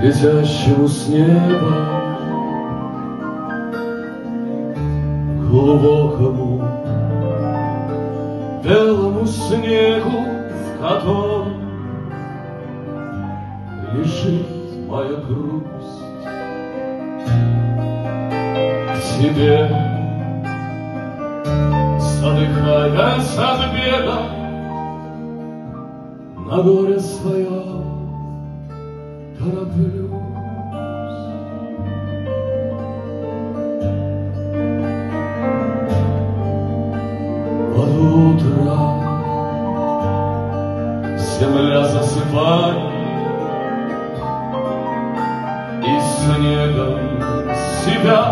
летящему с неба, глубокому белому снегу, в котором лежит моя грусть к тебе, задыхаясь от бега, на горе свое тороплюсь. Под утро земля засыпает, и снегом себя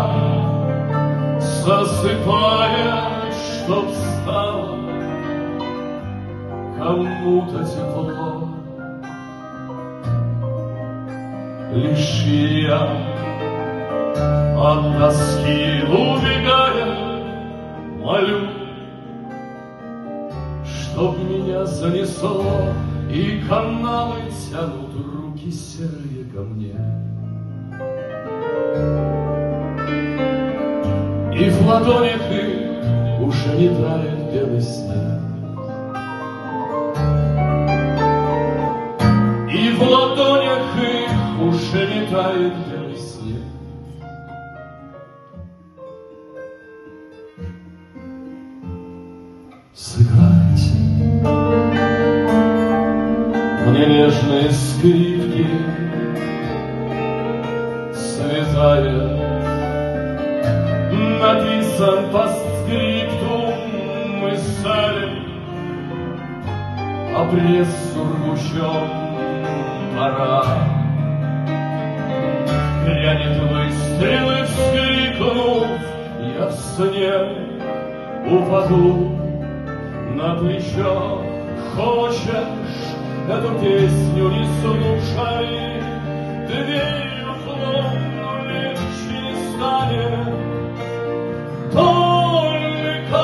засыпает, чтоб стало кому-то тепло. Лишь я от тоски убегая молю, чтоб меня занесло, и каналы тянут руки серые ко мне. И в ладонях их уже не тает белый снег, и в ладонях их уже не тает белый снег. Сыграйте мне нежные скрипки, святая, написан постскриптум мысаль, а пресс сургучом пора. Грянет выстрел, и вскрикнув, я в сне упаду на плечо. Хочешь эту песню не слушай, дверь уклонну легче не станет. Только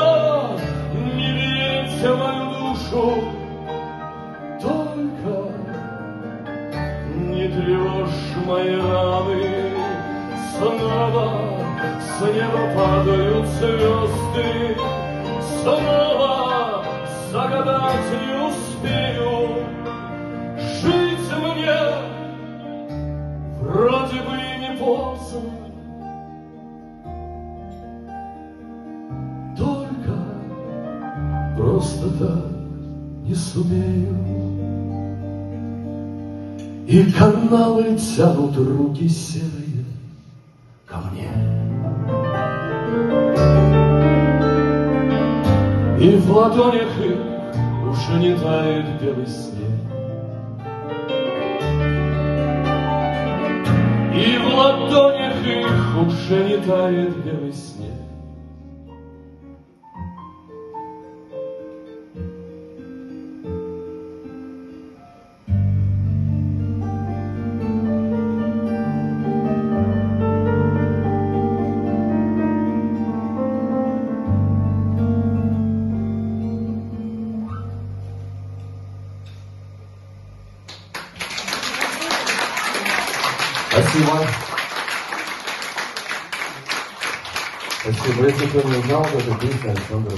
не верьте в мою душу, только не тревожь мои раны. Снова с неба падают звезды, снова загадать не успею. Жить мне вроде бы и не поздно, только просто так не сумею. И каналы тянут руки серые ко мне. И в ладонях их уже не тает белый снег, и в ладонях их уже не тает белый снег. Спасибо. Спасибо. Если кто не знал, то это песня Александра.